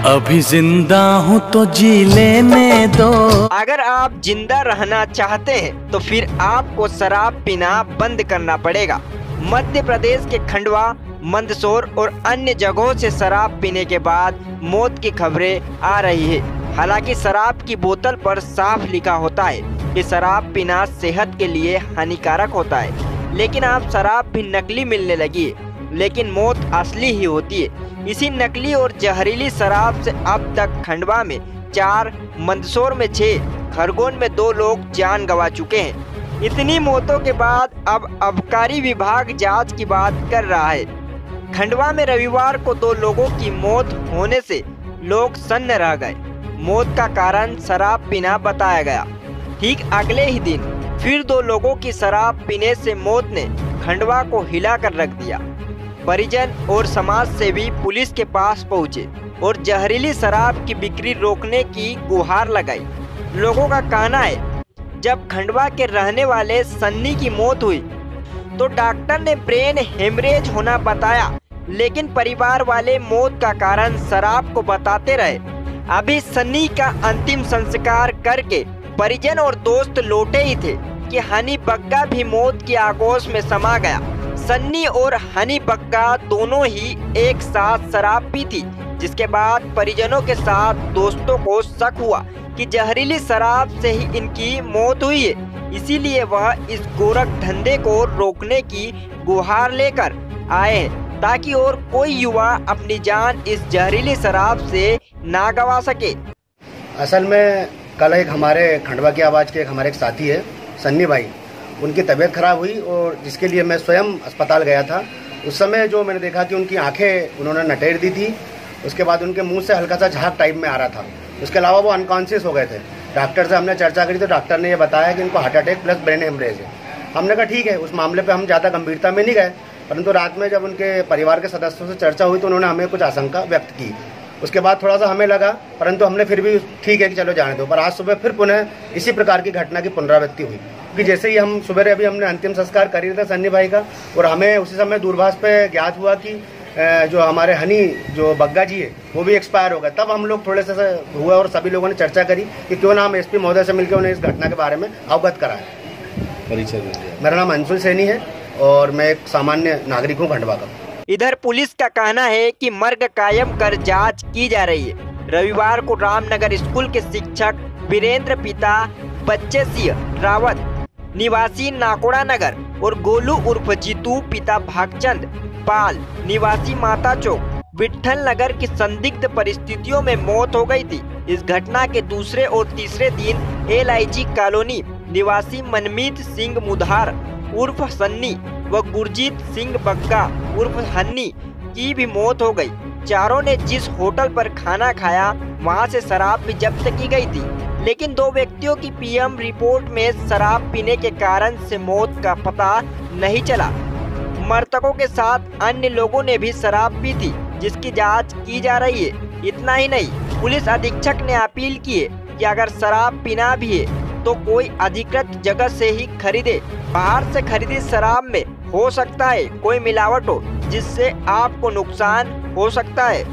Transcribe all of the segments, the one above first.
अभी जिंदा हूँ तो जी लेने दो। अगर आप जिंदा रहना चाहते हैं तो फिर आपको शराब पीना बंद करना पड़ेगा। मध्य प्रदेश के खंडवा, मंदसौर और अन्य जगहों से शराब पीने के बाद मौत की खबरें आ रही है। हालांकि शराब की बोतल पर साफ लिखा होता है कि शराब पीना सेहत के लिए हानिकारक होता है, लेकिन अब शराब भी नकली मिलने लगी है, लेकिन मौत असली ही होती है। इसी नकली और जहरीली शराब से अब तक खंडवा में 4, मंदसौर में 6, खरगोन में 2 लोग जान गंवा चुके हैं। इतनी मौतों के बाद अब आबकारी विभाग जांच की बात कर रहा है। खंडवा में रविवार को 2 लोगों की मौत होने से लोग सन्न रह गए। मौत का कारण शराब पीना बताया गया। ठीक अगले ही दिन फिर 2 लोगों की शराब पीने से मौत ने खंडवा को हिला कर रख दिया। परिजन और समाज सेवी पुलिस के पास पहुंचे और जहरीली शराब की बिक्री रोकने की गुहार लगाई। लोगों का कहना है, जब खंडवा के रहने वाले सन्नी की मौत हुई तो डॉक्टर ने ब्रेन हेमरेज होना बताया, लेकिन परिवार वाले मौत का कारण शराब को बताते रहे। अभी सन्नी का अंतिम संस्कार करके परिजन और दोस्त लौटे ही थे कि हनी बग्गा भी मौत की आगोश में समा गया। सन्नी और हनी बग्गा दोनों ही एक साथ शराब पी थी, जिसके बाद परिजनों के साथ दोस्तों को शक हुआ कि जहरीली शराब से ही इनकी मौत हुई है। इसीलिए वह इस गोरख धंधे को रोकने की गुहार लेकर आए हैं, ताकि और कोई युवा अपनी जान इस जहरीली शराब से ना गंवा सके। असल में कल एक हमारे खंडवा की आवाज़ के हमारे एक साथी है सन्नी भाई, उनकी तबीयत खराब हुई और जिसके लिए मैं स्वयं अस्पताल गया था। उस समय जो मैंने देखा कि उनकी आंखें उन्होंने नटेर दी थी, उसके बाद उनके मुंह से हल्का सा झाग टाइप में आ रहा था। उसके अलावा वो अनकॉन्शियस हो गए थे। डॉक्टर से हमने चर्चा करी तो डॉक्टर ने ये बताया कि इनको heart attack plus brain haemorrhage है। हमने कहा ठीक है, उस मामले पर हम ज़्यादा गंभीरता में नहीं गए, परंतु रात में जब उनके परिवार के सदस्यों से चर्चा हुई तो उन्होंने हमें कुछ आशंका व्यक्त की। उसके बाद थोड़ा सा हमें लगा, परंतु हमने फिर भी ठीक है कि चलो जाने दो। पर आज सुबह फिर पुनः इसी प्रकार की घटना की पुनरावृत्ति हुई कि जैसे ही हम सुबह अभी हमने अंतिम संस्कार कर ही था सन्नी भाई का, और हमें उसी समय दूरभाष पे ज्ञात हुआ कि जो हमारे हनी जो बग्गा जी है वो भी एक्सपायर हो गए। तब हम लोग थोड़े से हुए और सभी लोगों ने चर्चा करी कि क्यों ना हम एसपी महोदय से मिलकर उन्हें इस घटना के बारे में अवगत कराएं। परिचय मेरा नाम अंशुल सैनी है और मैं एक सामान्य नागरिक हूँ खंडवा का। इधर पुलिस का कहना है कि मर्ग कायम कर जांच की जा रही है। रविवार को रामनगर स्कूल के शिक्षक वीरेंद्र पिता बच्चे सिंह रावत निवासी नाकोड़ा नगर और गोलू उर्फ जीतू पिता भागचंद पाल निवासी माता चौक विट्ठल नगर की संदिग्ध परिस्थितियों में मौत हो गई थी। इस घटना के दूसरे और तीसरे दिन LIG कॉलोनी निवासी मनमीत सिंह मुधार उर्फ सन्नी व गुरजीत सिंह बग्गा उर्फ हन्नी की भी मौत हो गई। चारों ने जिस होटल पर खाना खाया वहां से शराब भी जब्त की गई थी, लेकिन 2 व्यक्तियों की PM रिपोर्ट में शराब पीने के कारण से मौत का पता नहीं चला। मृतकों के साथ अन्य लोगों ने भी शराब पी थी, जिसकी जांच की जा रही है। इतना ही नहीं, पुलिस अधीक्षक ने अपील की है कि अगर शराब पीना भी है तो कोई अधिकृत जगह से ही खरीदे। बाहर से खरीदी शराब में हो सकता है कोई मिलावट हो, जिससे आपको नुकसान हो सकता है।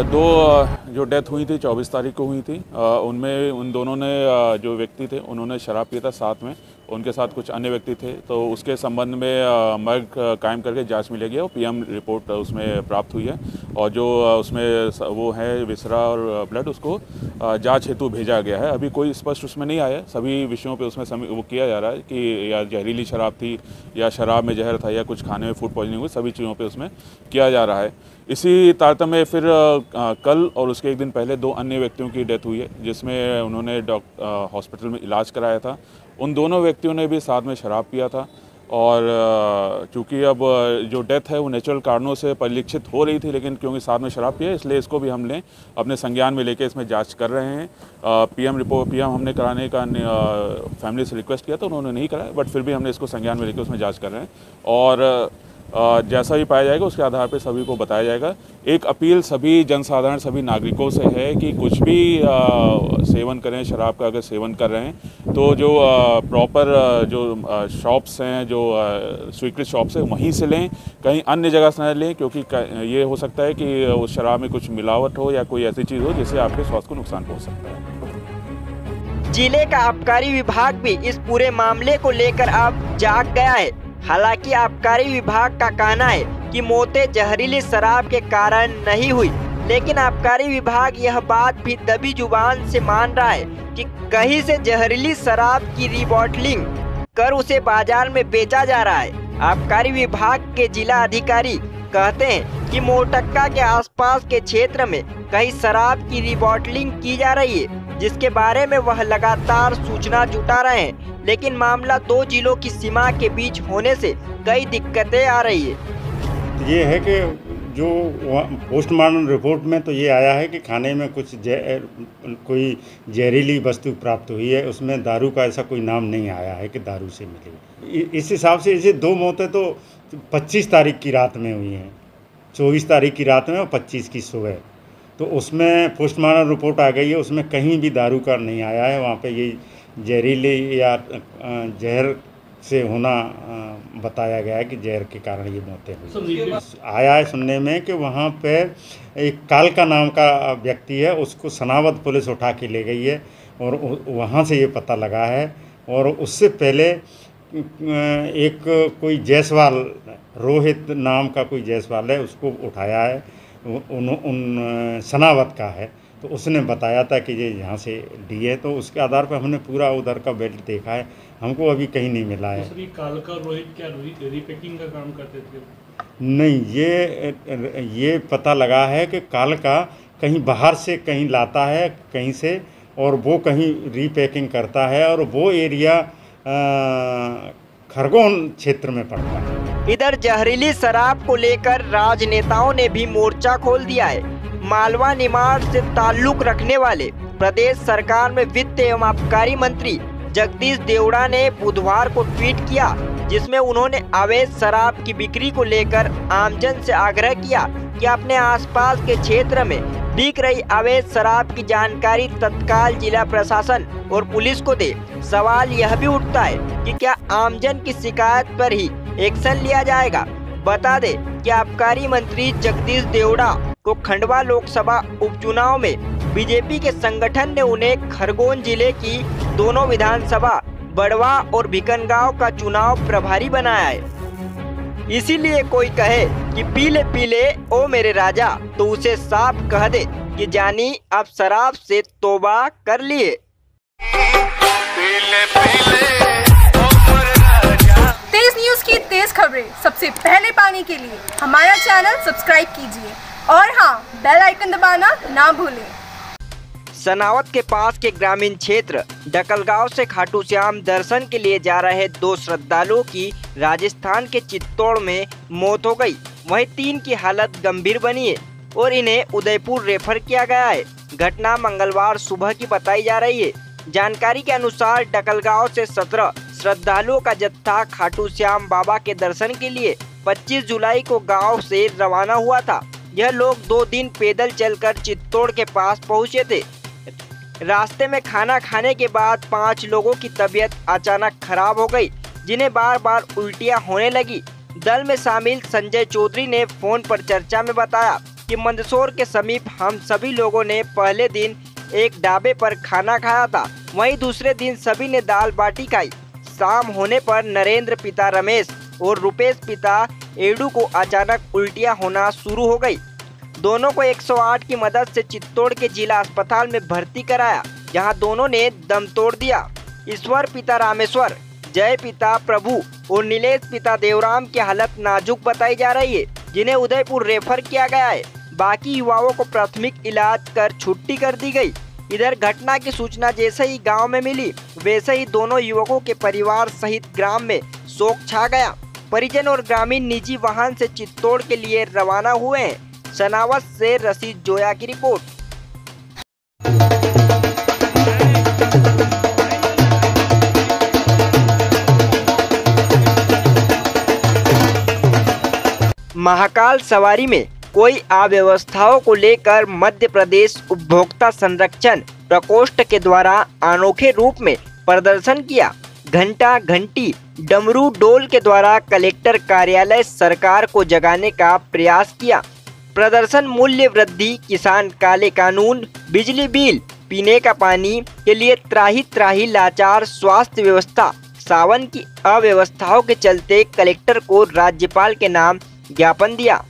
2 जो डेथ हुई थी 24 तारीख को हुई थी, उनमें उन दोनों ने जो व्यक्ति थे उन्होंने शराब पिया था, साथ में उनके साथ कुछ अन्य व्यक्ति थे। तो उसके संबंध में मर्ग कायम करके जांच मिलेगी और PM रिपोर्ट उसमें प्राप्त हुई है, और जो उसमें वो है विसरा और ब्लड उसको जांच हेतु भेजा गया है। अभी कोई स्पष्ट उसमें नहीं आया है। सभी विषयों पे उसमें वो किया जा रहा है कि या जहरीली शराब थी या शराब में जहर था या कुछ खाने में फूड पॉइजनिंग हुई, सभी चीज़ों पर उसमें किया जा रहा है। इसी तारतम्य में फिर कल और उसके एक दिन पहले 2 अन्य व्यक्तियों की डेथ हुई है, जिसमें उन्होंने हॉस्पिटल में इलाज कराया था। उन दोनों व्यक्तियों ने भी साथ में शराब पिया था, और चूँकि अब जो डेथ है वो नेचुरल कारणों से परिलक्षित हो रही थी, लेकिन क्योंकि साथ में शराब पिया इसलिए इसको भी हमने अपने संज्ञान में लेके इसमें जांच कर रहे हैं। PM हमने कराने का फैमिली से रिक्वेस्ट किया था, उन्होंने नहीं कराया, बट फिर भी हमने इसको संज्ञान में लेकर उसमें जाँच कर रहे हैं। और जैसा भी पाया जाएगा उसके आधार पर सभी को बताया जाएगा। एक अपील सभी जनसाधारण, सभी नागरिकों से है कि कुछ भी सेवन करें, शराब का अगर सेवन कर रहे हैं तो जो प्रॉपर जो शॉप्स हैं, जो स्वीकृत शॉप्स हैं, वहीं से लें, कहीं अन्य जगह से न लें, क्योंकि ये हो सकता है कि उस शराब में कुछ मिलावट हो या कोई ऐसी चीज़ हो जिससे आपके स्वास्थ्य को नुकसान पहुँच सकता है। जिले का आबकारी विभाग भी इस पूरे मामले को लेकर अब जाग गया है। हालांकि आबकारी विभाग का कहना है कि मौतें जहरीली शराब के कारण नहीं हुई, लेकिन आबकारी विभाग यह बात भी दबी जुबान से मान रहा है कि कहीं से जहरीली शराब की रिबॉटलिंग कर उसे बाजार में बेचा जा रहा है। आबकारी विभाग के जिला अधिकारी कहते हैं कि मोरटक्का के आसपास के क्षेत्र में कहीं शराब की रिबॉटलिंग की जा रही है, जिसके बारे में वह लगातार सूचना जुटा रहे हैं, लेकिन मामला 2 जिलों की सीमा के बीच होने से कई दिक्कतें आ रही है। ये है कि जो पोस्टमार्टम रिपोर्ट में तो ये आया है कि खाने में कुछ कोई जहरीली वस्तु प्राप्त हुई है, उसमें दारू का ऐसा कोई नाम नहीं आया है कि दारू से मिली। इस हिसाब से इसे 2 मौतें तो 25 तारीख की रात में हुई हैं, 24 तारीख की रात में और 25 की सुबह। तो उसमें पोस्टमार्टम रिपोर्ट आ गई है, उसमें कहीं भी दारू का नहीं आया है। वहाँ पे ये जहरीली या जहर से होना बताया गया है कि जहर के कारण ये मौतें हुई। आया है सुनने में कि वहाँ पे एक कालका नाम का व्यक्ति है, उसको सनावद पुलिस उठा के ले गई है और वहाँ से ये पता लगा है। और उससे पहले एक कोई जायसवाल, रोहित नाम का कोई जायसवाल है, उसको उठाया है, उन सनावद का है, तो उसने बताया था कि ये यहाँ से डी है। तो उसके आधार पर हमने पूरा उधर का बेल्ट देखा है, हमको अभी कहीं नहीं मिला है। कालका रोहित क्या रीपैकिंग का काम करते थे? नहीं, ये पता लगा है कि कालका कहीं बाहर से कहीं लाता है कहीं से, और वो कहीं रीपैकिंग करता है, और वो एरिया खरगोन क्षेत्र में पड़ता है। इधर जहरीली शराब को लेकर राजनेताओं ने भी मोर्चा खोल दिया है। मालवा निमाड़ से ताल्लुक रखने वाले प्रदेश सरकार में वित्त एवं आबकारी मंत्री जगदीश देवड़ा ने बुधवार को ट्वीट किया, जिसमें उन्होंने अवैध शराब की बिक्री को लेकर आमजन से आग्रह किया कि अपने आसपास के क्षेत्र में बिक रही अवैध शराब की जानकारी तत्काल जिला प्रशासन और पुलिस को दे। सवाल यह भी उठता है कि क्या आमजन की शिकायत पर ही एक्शन लिया जाएगा। बता दे कि आबकारी मंत्री जगदीश देवड़ा को खंडवा लोकसभा उपचुनाव में बीजेपी के संगठन ने उन्हें खरगोन जिले की दोनों विधानसभा बड़वा और भिकनगांव का चुनाव प्रभारी बनाया है। इसीलिए कोई कहे कि पीले पीले ओ मेरे राजा, तो उसे साफ कह दे कि जानी अब शराब से तौबा कर लिए। तेज न्यूज की तेज खबरें सबसे पहले पाने के लिए हमारा चैनल सब्सक्राइब कीजिए और हाँ, बेल आइकन दबाना ना भूलें। सनावत के पास के ग्रामीण क्षेत्र डकलगांव से खाटू श्याम दर्शन के लिए जा रहे 2 श्रद्धालुओं की राजस्थान के चित्तौड़ में मौत हो गई। वहीं 3 की हालत गंभीर बनी है और इन्हें उदयपुर रेफर किया गया है। घटना मंगलवार सुबह की बताई जा रही है। जानकारी के अनुसार डकलगांव से 17 श्रद्धालुओं का जत्था खाटू श्याम बाबा के दर्शन के लिए 25 जुलाई को गाँव से रवाना हुआ था। यह लोग 2 दिन पैदल चलकर चित्तौड़ के पास पहुँचे थे। रास्ते में खाना खाने के बाद 5 लोगों की तबीयत अचानक खराब हो गई, जिन्हें बार बार उल्टियां होने लगी। दल में शामिल संजय चौधरी ने फोन पर चर्चा में बताया कि मंदसौर के समीप हम सभी लोगों ने पहले दिन एक ढाबे पर खाना खाया था, वहीं दूसरे दिन सभी ने दाल बाटी खाई। शाम होने पर नरेंद्र पिता रमेश और रुपेश पिता एडू को अचानक उल्टियां होना शुरू हो गई। दोनों को 108 की मदद से चित्तौड़ के जिला अस्पताल में भर्ती कराया, जहां दोनों ने दम तोड़ दिया। ईश्वर पिता रामेश्वर, जय पिता प्रभु और नीलेश पिता देवराम की हालत नाजुक बताई जा रही है, जिन्हें उदयपुर रेफर किया गया है। बाकी युवाओं को प्राथमिक इलाज कर छुट्टी कर दी गई। इधर घटना की सूचना जैसे ही गांव में मिली, वैसे ही दोनों युवकों के परिवार सहित ग्राम में शोक छा गया। परिजन और ग्रामीण निजी वाहन से चित्तौड़ के लिए रवाना हुए हैं। सनावत से रशीद जोया की रिपोर्ट। महाकाल सवारी में कोई अव्यवस्थाओं को लेकर मध्य प्रदेश उपभोक्ता संरक्षण प्रकोष्ठ के द्वारा अनोखे रूप में प्रदर्शन किया। घंटा घंटी डमरू डोल के द्वारा कलेक्टर कार्यालय सरकार को जगाने का प्रयास किया। प्रदर्शन मूल्य वृद्धि, किसान काले कानून, बिजली बिल, पीने का पानी के लिए त्राही त्राही लाचार, स्वास्थ्य व्यवस्था, सावन की अव्यवस्थाओं के चलते कलेक्टर को राज्यपाल के नाम ज्ञापन दिया।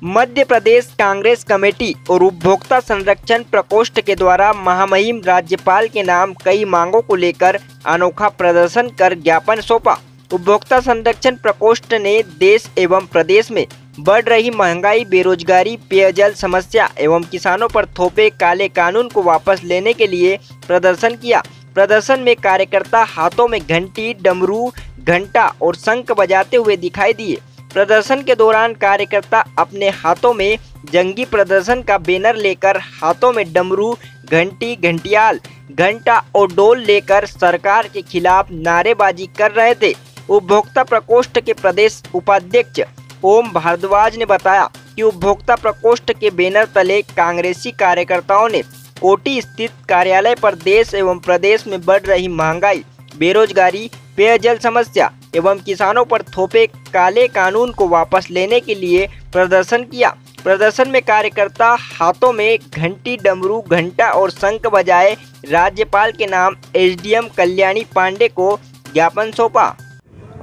मध्य प्रदेश कांग्रेस कमेटी और उपभोक्ता संरक्षण प्रकोष्ठ के द्वारा महामहिम राज्यपाल के नाम कई मांगों को लेकर अनोखा प्रदर्शन कर ज्ञापन सौंपा। उपभोक्ता संरक्षण प्रकोष्ठ ने देश एवं प्रदेश में बढ़ रही महंगाई, बेरोजगारी, पेयजल समस्या एवं किसानों पर थोपे काले कानून को वापस लेने के लिए प्रदर्शन किया। प्रदर्शन में कार्यकर्ता हाथों में घंटी, डमरू, घंटा और शंख बजाते हुए दिखाई दिए। प्रदर्शन के दौरान कार्यकर्ता अपने हाथों में जंगी प्रदर्शन का बैनर लेकर हाथों में डमरू, घंटी, घंटियाल, घंटा और डोल लेकर सरकार के खिलाफ नारेबाजी कर रहे थे। उपभोक्ता प्रकोष्ठ के प्रदेश उपाध्यक्ष ओम भारद्वाज ने बताया कि उपभोक्ता प्रकोष्ठ के बैनर तले कांग्रेसी कार्यकर्ताओं ने कोटी स्थित कार्यालय पर देश एवं प्रदेश में बढ़ रही महंगाई, बेरोजगारी, पेयजल समस्या एवं किसानों पर थोपे काले कानून को वापस लेने के लिए प्रदर्शन किया। प्रदर्शन में कार्यकर्ता हाथों में घंटी, डमरू, घंटा और शंख बजाए राज्यपाल के नाम एसडीएम कल्याणी पांडे को ज्ञापन सौंपा।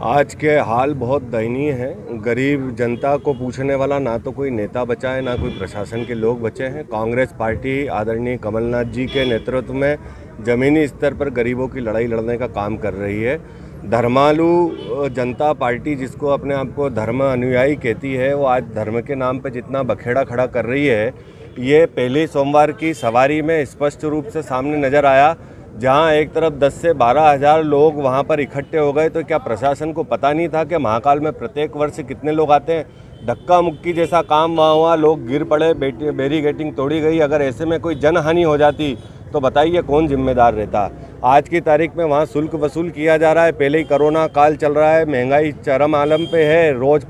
आज के हाल बहुत दयनीय है। गरीब जनता को पूछने वाला ना तो कोई नेता बचा है, ना कोई प्रशासन के लोग बचे हैं। कांग्रेस पार्टी आदरणीय कमलनाथ जी के नेतृत्व में ज़मीनी स्तर पर गरीबों की लड़ाई लड़ने का काम कर रही है। धर्मालु जनता पार्टी, जिसको अपने आप को धर्म अनुयायी कहती है, वो आज धर्म के नाम पर जितना बखेड़ा खड़ा कर रही है, ये पहले सोमवार की सवारी में स्पष्ट रूप से सामने नज़र आया। जहां एक तरफ 10 से 12 हज़ार लोग वहां पर इकट्ठे हो गए, तो क्या प्रशासन को पता नहीं था कि महाकाल में प्रत्येक वर्ष कितने लोग आते हैं? धक्का मुक्की जैसा काम वहाँ हुआ, लोग गिर पड़े, बैरिकेडिंग तोड़ी गई। अगर ऐसे में कोई जनहानि हो जाती तो बताइए कौन जिम्मेदार रहता। आज की तारीख में वहाँ शुल्क वसूल किया जा रहा है। पहले ही कोरोना काल चल रहा है, महंगाई चरम आलम पे है। रोज़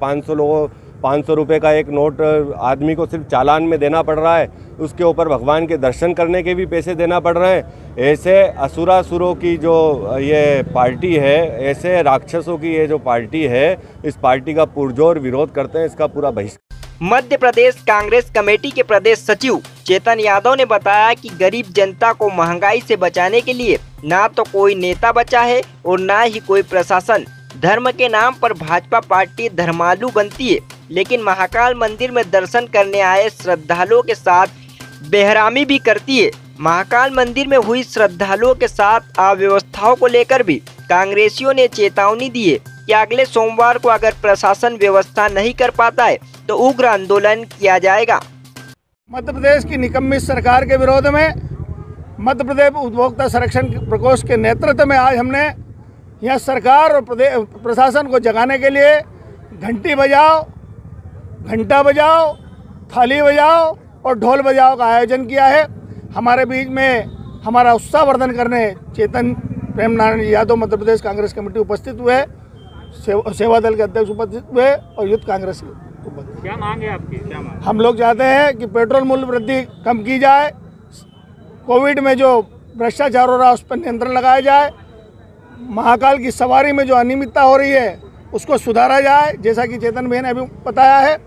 500 रुपये का एक नोट आदमी को सिर्फ चालान में देना पड़ रहा है। उसके ऊपर भगवान के दर्शन करने के भी पैसे देना पड़ रहे हैं। ऐसे असुरासुरों की जो ये पार्टी है, ऐसे राक्षसों की ये जो पार्टी है, इस पार्टी का पुरजोर विरोध करते हैं। इसका पूरा बहिष्कार। मध्य प्रदेश कांग्रेस कमेटी के प्रदेश सचिव चेतन यादव ने बताया कि गरीब जनता को महंगाई से बचाने के लिए ना तो कोई नेता बचा है और ना ही कोई प्रशासन। धर्म के नाम पर भाजपा पार्टी धर्मालु बनती है, लेकिन महाकाल मंदिर में दर्शन करने आए श्रद्धालुओं के साथ बेहरामी भी करती है। महाकाल मंदिर में हुई श्रद्धालुओं के साथ अव्यवस्थाओं को लेकर भी कांग्रेसियों ने चेतावनी दी है कि अगले सोमवार को अगर प्रशासन व्यवस्था नहीं कर पाता है तो उग्र आंदोलन किया जाएगा। मध्य प्रदेश की निकम्मी सरकार के विरोध में मध्य प्रदेश उपभोक्ता संरक्षण प्रकोष्ठ के नेतृत्व में आज हमने यहाँ सरकार और प्रशासन को जगाने के लिए घंटी बजाओ, घंटा बजाओ, थाली बजाओ और ढोल बजाओ का आयोजन किया है। हमारे बीच में हमारा उत्साहवर्धन करने चेतन प्रेम नारायण यादव मध्य प्रदेश कांग्रेस कमेटी उपस्थित हुए, सेवा दल के अध्यक्ष उपस्थित हुए और यूथ कांग्रेस क्या मांग है आपकी? क्या मांग? हम लोग चाहते हैं कि पेट्रोल मूल्य वृद्धि कम की जाए, कोविड में जो भ्रष्टाचार हो रहा है उस पर नियंत्रण लगाया जाए, महाकाल की सवारी में जो अनियमितता हो रही है उसको सुधारा जाए जैसा कि चेतन भाई ने अभी बताया है,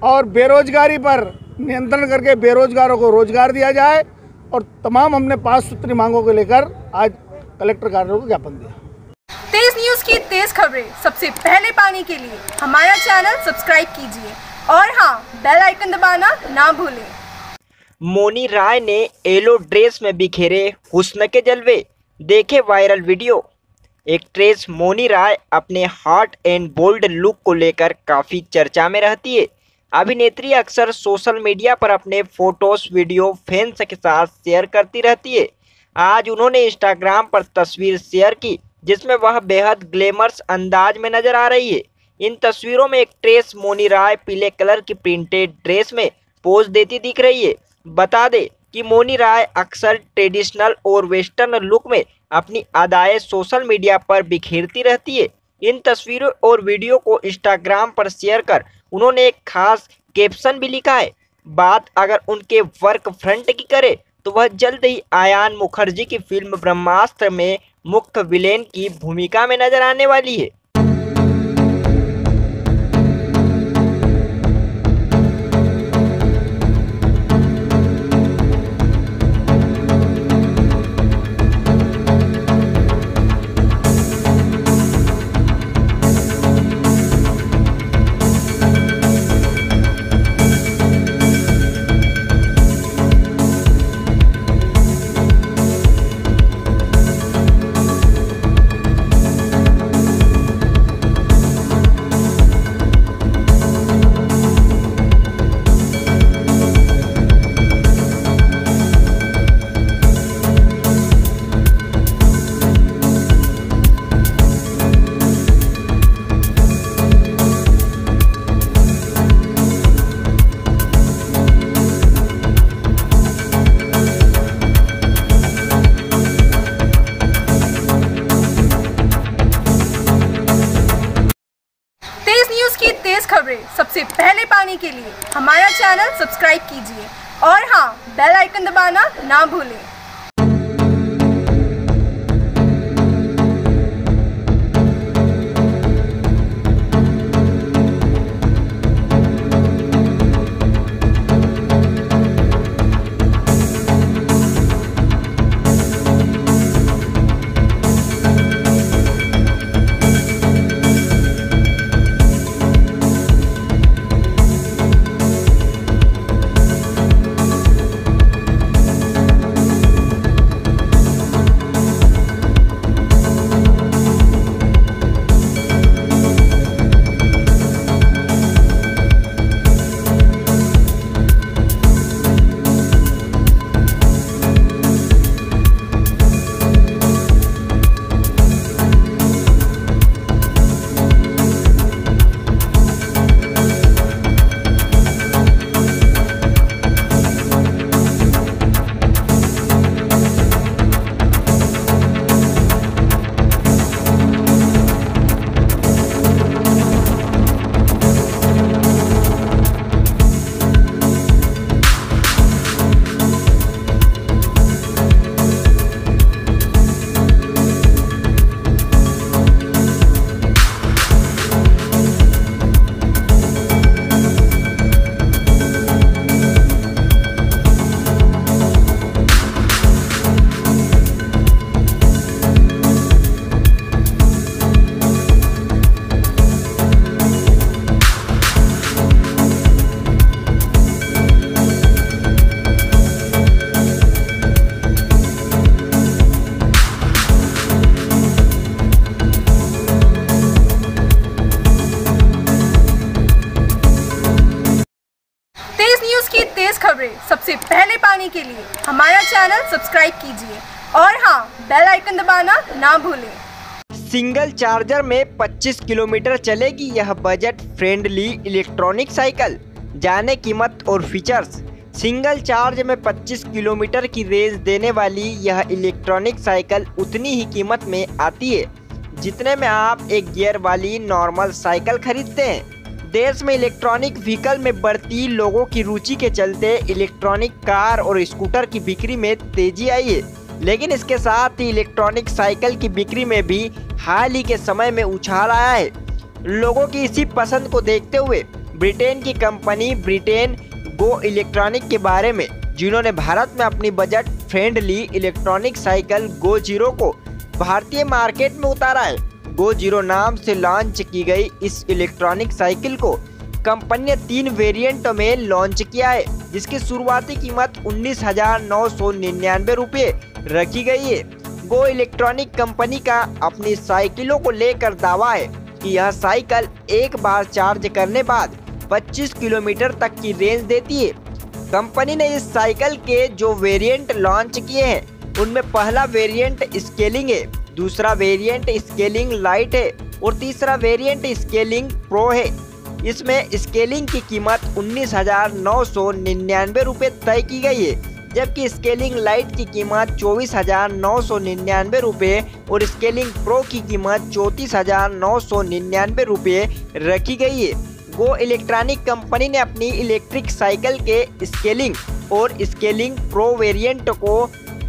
और बेरोजगारी पर नियंत्रण करके बेरोजगारों को रोजगार दिया जाए। और तमाम हमने 5 सूत्री मांगों को लेकर आज कलेक्टर कार्यालय को ज्ञापन दिया। तेज न्यूज की तेज खबरें सबसे पहले पाने के लिए हमारा चैनल सब्सक्राइब कीजिए और हाँ, बेल आइकन दबाना ना भूलें। मोनी राय ने येलो ड्रेस में बिखेरे हुस्न के जलवे, देखे वायरल वीडियो। एक्ट्रेस मोनी राय अपने हॉट एंड बोल्ड लुक को लेकर काफ़ी चर्चा में रहती है। अभिनेत्री अक्सर सोशल मीडिया पर अपने फोटोज, वीडियो फैंस के साथ शेयर करती रहती है। आज उन्होंने इंस्टाग्राम पर तस्वीर शेयर की जिसमें वह बेहद ग्लैमरस अंदाज में नजर आ रही है। इन तस्वीरों में एक्ट्रेस मोनी राय पीले कलर की प्रिंटेड ड्रेस में पोज देती दिख रही है। बता दें कि मोनी राय अक्सर ट्रेडिशनल और वेस्टर्न लुक में अपनी अदाएं सोशल मीडिया पर बिखेरती रहती है। इन तस्वीरों और वीडियो को इंस्टाग्राम पर शेयर कर उन्होंने एक खास कैप्शन भी लिखा है। बात अगर उनके वर्क फ्रंट की करे तो वह जल्द ही आयान मुखर्जी की फिल्म ब्रह्मास्त्र में मुख्य विलेन की भूमिका में नजर आने वाली है। तेज खबरें सबसे पहले पाने के लिए हमारा चैनल सब्सक्राइब कीजिए और हाँ, बेल आइकन दबाना ना भूलें। तेज खबरें सबसे पहले पाने के लिए हमारा चैनल सब्सक्राइब कीजिए और हाँ, बेल आइकन दबाना ना भूलें। सिंगल चार्जर में 25 किलोमीटर चलेगी यह बजट फ्रेंडली इलेक्ट्रॉनिक साइकिल। जाने कीमत और फीचर्स। सिंगल चार्ज में 25 किलोमीटर की रेंज देने वाली यह इलेक्ट्रॉनिक साइकिल उतनी ही कीमत में आती है जितने में आप एक गियर वाली नॉर्मल साइकिल खरीदते हैं। देश में इलेक्ट्रॉनिक व्हीकल में बढ़ती लोगों की रुचि के चलते इलेक्ट्रॉनिक कार और स्कूटर की बिक्री में तेजी आई है, लेकिन इसके साथ ही इलेक्ट्रॉनिक साइकिल की बिक्री में भी हाल ही के समय में उछाल आया है। लोगों की इसी पसंद को देखते हुए ब्रिटेन की कंपनी ब्रिटेन गो इलेक्ट्रॉनिक के बारे में, जिन्होंने भारत में अपनी बजट फ्रेंडली इलेक्ट्रॉनिक साइकिल गो जीरो को भारतीय मार्केट में उतारा है। गो जीरो नाम से लॉन्च की गई इस इलेक्ट्रॉनिक साइकिल को कंपनी ने 3 वेरिएंटों में लॉन्च किया है, जिसकी शुरुआती कीमत 19,999 रुपये रखी गई है। गो इलेक्ट्रॉनिक कंपनी का अपनी साइकिलों को लेकर दावा है कि यह साइकिल एक बार चार्ज करने बाद 25 किलोमीटर तक की रेंज देती है। कंपनी ने इस साइकिल के जो वेरिएंट लॉन्च किए हैं उनमें पहला वेरिएंट स्केलिंग है, दूसरा वेरिएंट स्केलिंग लाइट है और तीसरा वेरिएंट स्केलिंग प्रो है। इसमें स्केलिंग की कीमत 19,999 रुपये तय की गई है, जबकि स्केलिंग लाइट की कीमत 24,999 रुपये और स्केलिंग प्रो की कीमत 34,999 रुपये रखी गई है। गो इलेक्ट्रॉनिक कंपनी ने अपनी इलेक्ट्रिक साइकिल के स्केलिंग और स्केलिंग प्रो वेरिएंट को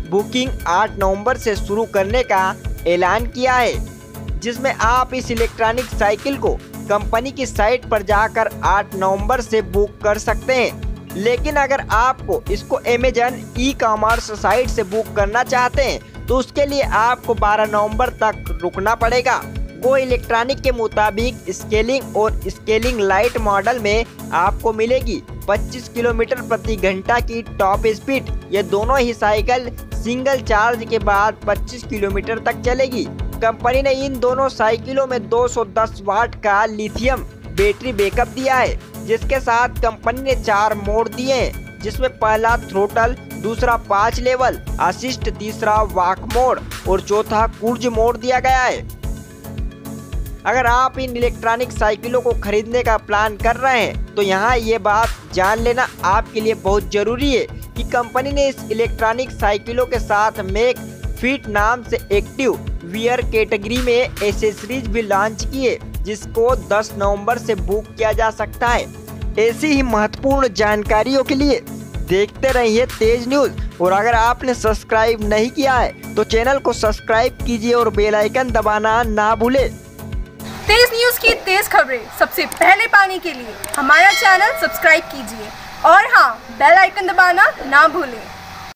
बुकिंग 8 नवंबर से शुरू करने का ऐलान किया है, जिसमें आप इस इलेक्ट्रॉनिक साइकिल को कंपनी की साइट पर जाकर 8 नवंबर से बुक कर सकते हैं। लेकिन अगर आपको इसको अमेजन ई-कॉमर्स साइट से बुक करना चाहते हैं तो उसके लिए आपको 12 नवंबर तक रुकना पड़ेगा। गो इलेक्ट्रॉनिक के मुताबिक स्केलिंग और स्केलिंग लाइट मॉडल में आपको मिलेगी 25 किलोमीटर प्रति घंटा की टॉप स्पीड। ये दोनों ही साइकिल सिंगल चार्ज के बाद 25 किलोमीटर तक चलेगी। कंपनी ने इन दोनों साइकिलों में 210 वाट का लिथियम बैटरी बैकअप दिया है, जिसके साथ कंपनी ने 4 मोड दिए हैं, जिसमें पहला थ्रोटल, दूसरा 5 लेवल असिस्ट, तीसरा वॉक मोड और चौथा क्रूज मोड दिया गया है। अगर आप इन इलेक्ट्रॉनिक साइकिलों को खरीदने का प्लान कर रहे हैं तो यहाँ ये बात जान लेना आपके लिए बहुत जरूरी है कि कंपनी ने इस इलेक्ट्रॉनिक साइकिलों के साथ मेक फिट नाम से एक्टिव वियर कैटेगरी में एसेसरीज भी लॉन्च की है, जिसको 10 नवंबर से बुक किया जा सकता है। ऐसी ही महत्वपूर्ण जानकारियों के लिए देखते रहिए तेज न्यूज, और अगर आपने सब्सक्राइब नहीं किया है तो चैनल को सब्सक्राइब कीजिए और बेल आइकन दबाना ना भूले। तेज न्यूज की तेज खबरें सबसे पहले पाने के लिए हमारा चैनल सब्सक्राइब कीजिए और हाँ, बेल आइकन दबाना ना भूलें।